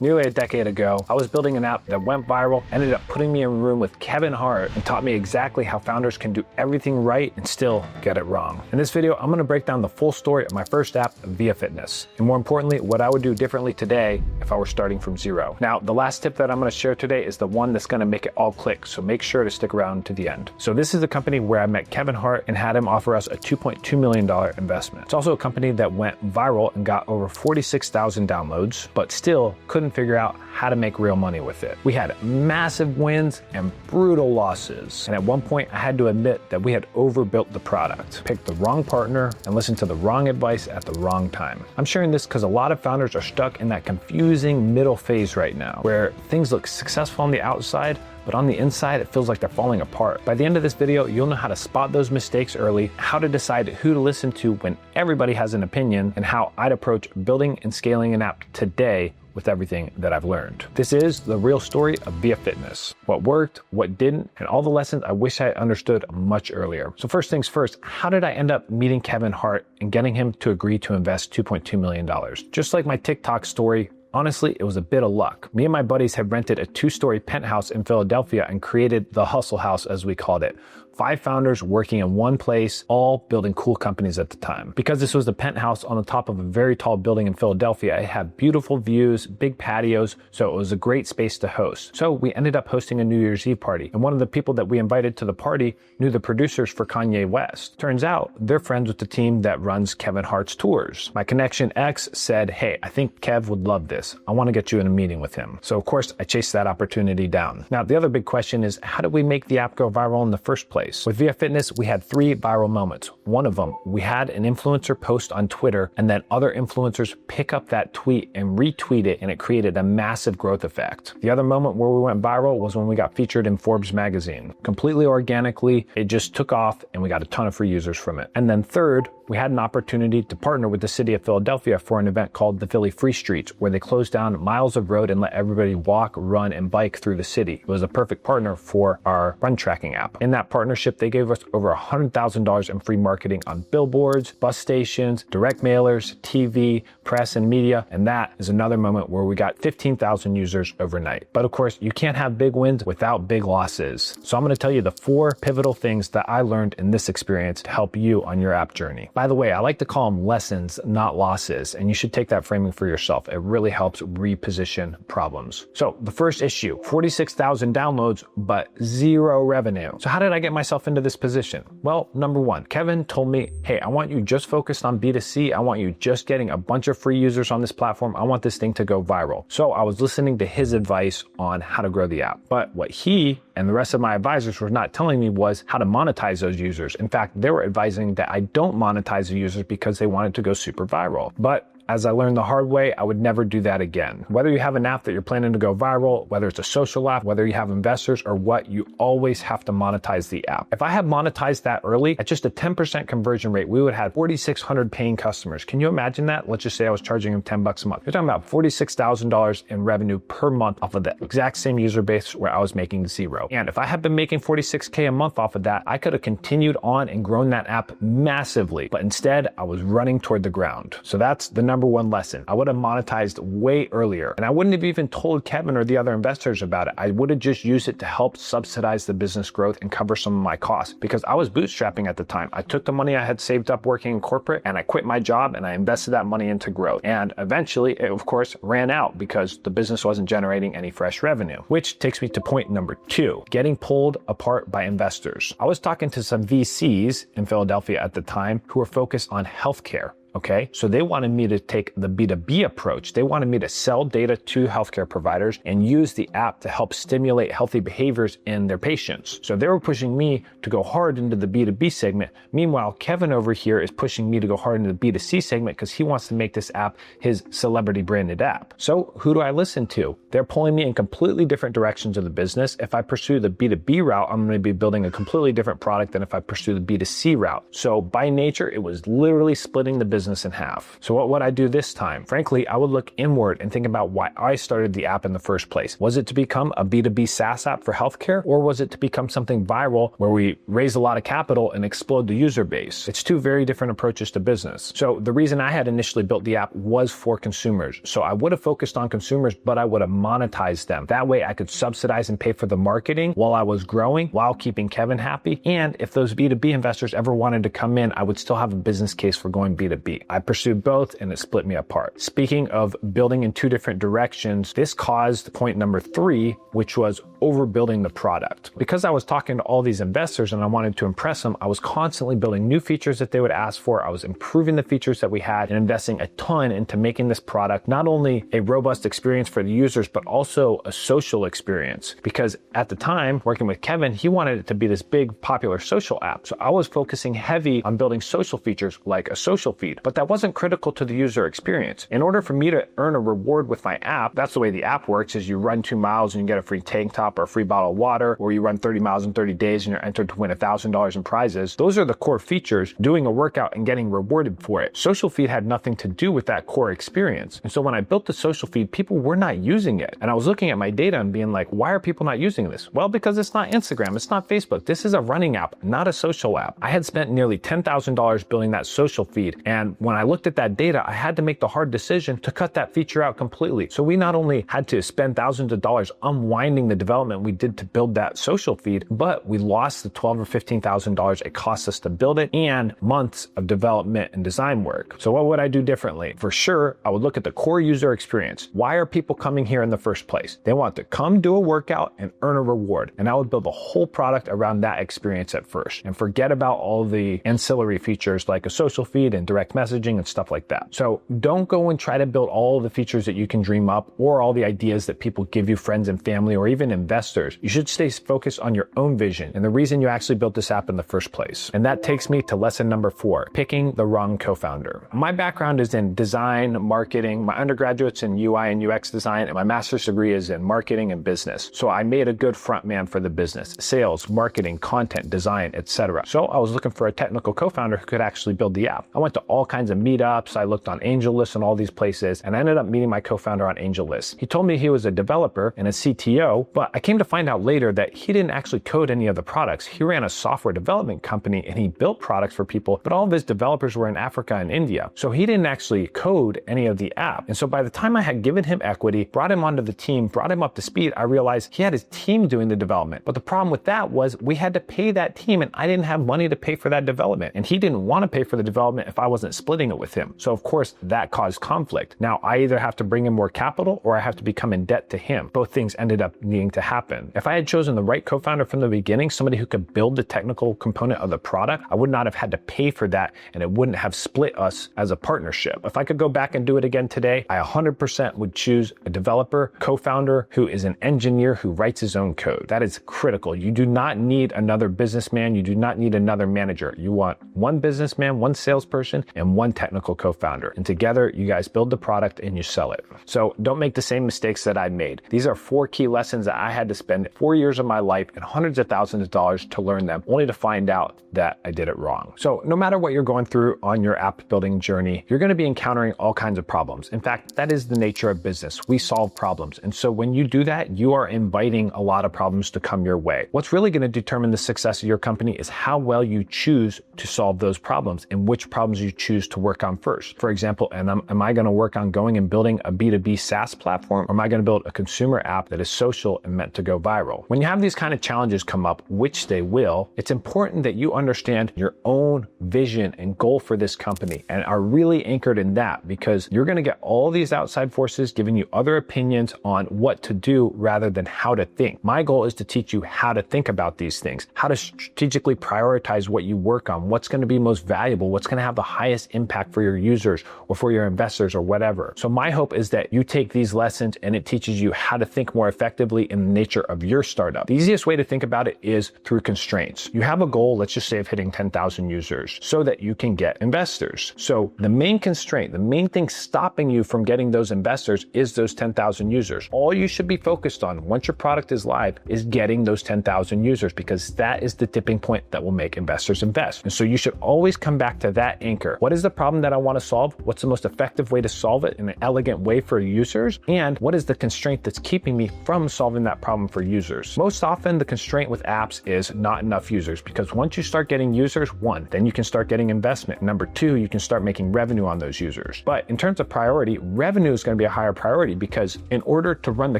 Nearly a decade ago, I was building an app that went viral, ended up putting me in a room with Kevin Hart, and taught me exactly how founders can do everything right and still get it wrong. In this video, I'm gonna break down the full story of my first app, Via Fitness, and more importantly, what I would do differently today if I were starting from zero. Now, the last tip that I'm gonna share today is the one that's gonna make it all click, so make sure to stick around to the end. So this is a company where I met Kevin Hart and had him offer us a $2.2 million investment. It's also a company that went viral and got over 46,000 downloads, but still couldn't figure out how to make real money with it. We had massive wins and brutal losses. And at one point I had to admit that we had overbuilt the product, picked the wrong partner, and listened to the wrong advice at the wrong time. I'm sharing this because a lot of founders are stuck in that confusing middle phase right now, where things look successful on the outside, but on the inside, it feels like they're falling apart. By the end of this video, you'll know how to spot those mistakes early, how to decide who to listen to when everybody has an opinion, and how I'd approach building and scaling an app today with everything that I've learned. This is the real story of Via Fitness. What worked, what didn't, and all the lessons I wish I understood much earlier. So first things first, how did I end up meeting Kevin Hart and getting him to agree to invest $2.2 million? Just like my TikTok story, honestly, it was a bit of luck. Me and my buddies had rented a 2-story penthouse in Philadelphia and created the Hustle House, as we called it. 5 founders working in one place, all building cool companies at the time. Because this was the penthouse on the top of a very tall building in Philadelphia, it had beautiful views, big patios, so it was a great space to host. So we ended up hosting a New Year's Eve party, and one of the people that we invited to the party knew the producers for Kanye West. Turns out, they're friends with the team that runs Kevin Hart's tours. My connection X said, hey, I think Kev would love this. I want to get you in a meeting with him. So of course, I chased that opportunity down. Now, the other big question is, how did we make the app go viral in the first place? With Via Fitness, we had 3 viral moments. One of them, we had an influencer post on Twitter, and then other influencers pick up that tweet and retweet it, and it created a massive growth effect. The other moment where we went viral was when we got featured in Forbes magazine. Completely organically, it just took off, and we got a ton of free users from it. And then third, we had an opportunity to partner with the city of Philadelphia for an event called the Philly Free Streets, where they closed down miles of road and let everybody walk, run, and bike through the city. It was a perfect partner for our run tracking app. In that partnership, they gave us over $100,000 in free marketing on billboards, bus stations, direct mailers, TV, press, and media. And that is another moment where we got 15,000 users overnight. But of course, you can't have big wins without big losses. So I'm going to tell you the 4 pivotal things that I learned in this experience to help you on your app journey. By the way, I like to call them lessons, not losses, and you should take that framing for yourself. It really helps reposition problems. So the first issue, 46,000 downloads, but 0 revenue. So how did I get myself into this position? Well, number 1, Kevin told me, hey, I want you just focused on B2C. I want you just getting a bunch of free users on this platform. I want this thing to go viral. So I was listening to his advice on how to grow the app. But what he and the rest of my advisors were not telling me was how to monetize those users. In fact, they were advising that I don't monetize the users because they wanted to go super viral. But as I learned the hard way, I would never do that again. Whether you have an app that you're planning to go viral, whether it's a social app, whether you have investors or what, you always have to monetize the app. If I had monetized that early, at just a 10% conversion rate, we would have had 4,600 paying customers. Can you imagine that? Let's just say I was charging them $10 a month. You're talking about $46,000 in revenue per month off of the exact same user base where I was making 0. And if I had been making $46K a month off of that, I could have continued on and grown that app massively. But instead, I was running toward the ground. So that's the number 1 lesson. I would have monetized way earlier, and I wouldn't have even told Kevin or the other investors about it. I would have just used it to help subsidize the business growth and cover some of my costs, because I was bootstrapping at the time. I took the money I had saved up working in corporate and I quit my job and I invested that money into growth. And eventually it of course ran out because the business wasn't generating any fresh revenue, which takes me to point number 2, getting pulled apart by investors. I was talking to some VCs in Philadelphia at the time who were focused on healthcare. Okay, so they wanted me to take the B2B approach. They wanted me to sell data to healthcare providers and use the app to help stimulate healthy behaviors in their patients. So they were pushing me to go hard into the B2B segment. Meanwhile, Kevin over here is pushing me to go hard into the B2C segment because he wants to make this app his celebrity branded app. So who do I listen to? They're pulling me in completely different directions of the business. If I pursue the B2B route, I'm going to be building a completely different product than if I pursue the B2C route. So by nature, it was literally splitting the business business in half. So what would I do this time? Frankly, I would look inward and think about why I started the app in the first place. Was it to become a B2B SaaS app for healthcare, or was it to become something viral where we raise a lot of capital and explode the user base? It's two very different approaches to business. So the reason I had initially built the app was for consumers. So I would have focused on consumers, but I would have monetized them. That way I could subsidize and pay for the marketing while I was growing, while keeping Kevin happy. And if those B2B investors ever wanted to come in, I would still have a business case for going B2B. I pursued both and it split me apart. Speaking of building in two different directions, this caused point number 3, which was overbuilding the product. Because I was talking to all these investors and I wanted to impress them, I was constantly building new features that they would ask for. I was improving the features that we had and investing a ton into making this product not only a robust experience for the users, but also a social experience. Because at the time, working with Kevin, he wanted it to be this big popular social app. So I was focusing heavy on building social features like a social feed, but that wasn't critical to the user experience. In order for me to earn a reward with my app, that's the way the app works, is you run 2 miles and you get a free tank top or a free bottle of water, or you run 30 miles in 30 days and you're entered to win $1,000 in prizes. Those are the core features, doing a workout and getting rewarded for it. Social feed had nothing to do with that core experience. And so when I built the social feed, people were not using it. And I was looking at my data and being like, why are people not using this? Well, because it's not Instagram, it's not Facebook. This is a running app, not a social app. I had spent nearly $10,000 building that social feed. And when I looked at that data, I had to make the hard decision to cut that feature out completely. So we not only had to spend thousands of dollars unwinding the development we did to build that social feed, but we lost the $12,000 or $15,000 it cost us to build it and months of development and design work. So what would I do differently? For sure, I would look at the core user experience. Why are people coming here in the first place? They want to come do a workout and earn a reward. And I would build a whole product around that experience at first and forget about all the ancillary features like a social feed and direct messaging and stuff like that. So don't go and try to build all the features that you can dream up or all the ideas that people give you, friends and family, or even investors. You should stay focused on your own vision and the reason you actually built this app in the first place. And that takes me to lesson number 4, picking the wrong co-founder. My background is in design, marketing. My undergraduate's in UI and UX design, and my master's degree is in marketing and business. So I made a good front man for the business: sales, marketing, content, design, etc. So I was looking for a technical co-founder who could actually build the app. I went to all kinds of meetups. I looked on AngelList and all these places, and I ended up meeting my co-founder on AngelList. He told me he was a developer and a CTO, but I came to find out later that he didn't actually code any of the products. He ran a software development company and he built products for people, but all of his developers were in Africa and India. So he didn't actually code any of the app. And so by the time I had given him equity, brought him onto the team, brought him up to speed, I realized he had his team doing the development. But the problem with that was we had to pay that team and I didn't have money to pay for that development. And he didn't want to pay for the development if I wasn't splitting it with him. So of course that caused conflict. Now I either have to bring in more capital or I have to become in debt to him. Both things ended up needing to happen. If I had chosen the right co-founder from the beginning, somebody who could build the technical component of the product, I would not have had to pay for that and it wouldn't have split us as a partnership. If I could go back and do it again today, I 100% would choose a developer, co-founder who is an engineer who writes his own code. That is critical. You do not need another businessman. You do not need another manager. You want one businessman, one salesperson, and one technical co-founder. And together you guys build the product and you sell it. So don't make the same mistakes that I made. These are 4 key lessons that I had to spend 4 years of my life and hundreds of thousands of dollars to learn them, only to find out that I did it wrong. So no matter what you're going through on your app building journey, you're going to be encountering all kinds of problems. In fact, that is the nature of business. We solve problems. And so when you do that, you are inviting a lot of problems to come your way. What's really going to determine the success of your company is how well you choose to solve those problems and which problems you choose to work on first. For example, am I going to work on going and building a B2B SaaS platform, or am I going to build a consumer app that is social and meant to go viral? When you have these kind of challenges come up, which they will, it's important that you understand your own vision and goal for this company and are really anchored in that, because you're going to get all these outside forces giving you other opinions on what to do rather than how to think. My goal is to teach you how to think about these things, how to strategically prioritize what you work on, what's going to be most valuable, what's going to have the highest impact for your users or for your investors or whatever. So my hope is that you take these lessons and it teaches you how to think more effectively in the nature of your startup. The easiest way to think about it is through constraints. You have a goal, let's just say, of hitting 10,000 users so that you can get investors. So the main constraint, the main thing stopping you from getting those investors is those 10,000 users. All you should be focused on once your product is live is getting those 10,000 users, because that is the tipping point that will make investors invest. And so you should always come back to that anchor. What What is the problem that I want to solve? What's the most effective way to solve it in an elegant way for users? And what is the constraint that's keeping me from solving that problem for users? Most often, the constraint with apps is not enough users, because once you start getting users, one, then you can start getting investment. Number two, you can start making revenue on those users. But in terms of priority, revenue is going to be a higher priority, because in order to run the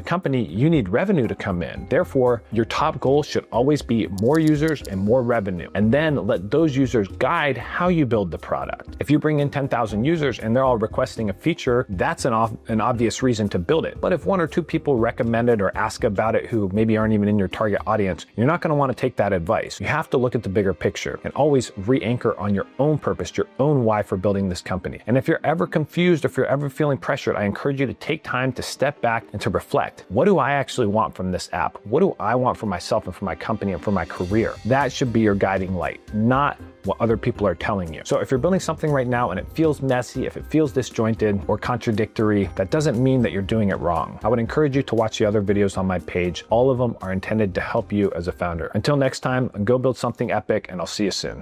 company, you need revenue to come in. Therefore, your top goal should always be more users and more revenue. And then let those users guide how you build the product. If you bring in 10,000 users and they're all requesting a feature, that's an obvious reason to build it. But if one or two people recommend it or ask about it who maybe aren't even in your target audience, you're not going to want to take that advice. You have to look at the bigger picture and always re-anchor on your own purpose, your own why for building this company. And if you're ever confused, if you're ever feeling pressured, I encourage you to take time to step back and to reflect. What do I actually want from this app? What do I want for myself and for my company and for my career? That should be your guiding light, not what other people are telling you. So if you're building something right now and it feels messy, if it feels disjointed or contradictory, that doesn't mean that you're doing it wrong. I would encourage you to watch the other videos on my page. All of them are intended to help you as a founder. Until next time, go build something epic, and I'll see you soon.